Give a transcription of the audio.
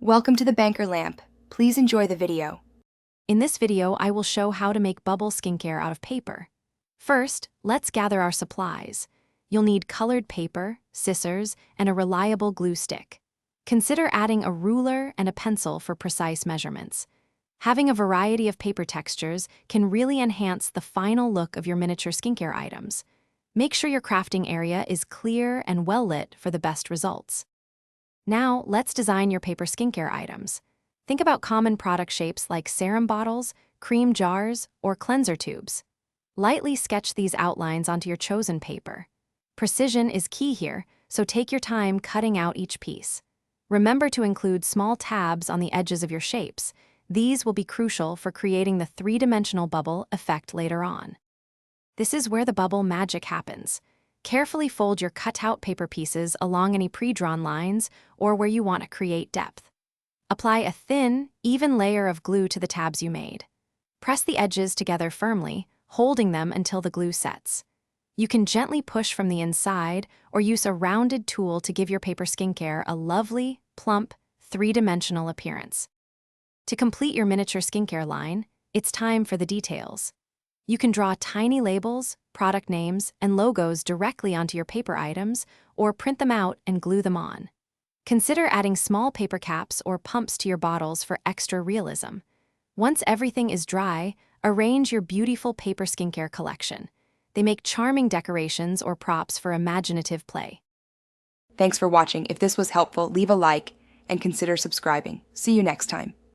Welcome to the Banker Lamp. Please enjoy the video. In this video, I will show how to make bubble skincare out of paper. First, let's gather our supplies. You'll need colored paper, scissors, and a reliable glue stick. Consider adding a ruler and a pencil for precise measurements. Having a variety of paper textures can really enhance the final look of your miniature skincare items. Make sure your crafting area is clear and well lit for the best results. Now, let's design your paper skincare items. Think about common product shapes like serum bottles, cream jars, or cleanser tubes. Lightly sketch these outlines onto your chosen paper. Precision is key here, so take your time cutting out each piece. Remember to include small tabs on the edges of your shapes. These will be crucial for creating the three-dimensional bubble effect later on. This is where the bubble magic happens. Carefully fold your cut-out paper pieces along any pre-drawn lines or where you want to create depth. Apply a thin, even layer of glue to the tabs you made. Press the edges together firmly, holding them until the glue sets. You can gently push from the inside or use a rounded tool to give your paper skincare a lovely, plump, three-dimensional appearance. To complete your miniature skincare line, it's time for the details. You can draw tiny labels, product names, and logos directly onto your paper items or print them out and glue them on. Consider adding small paper caps or pumps to your bottles for extra realism. Once everything is dry, arrange your beautiful paper skincare collection. They make charming decorations or props for imaginative play. Thanks for watching. If this was helpful, leave a like and consider subscribing. See you next time.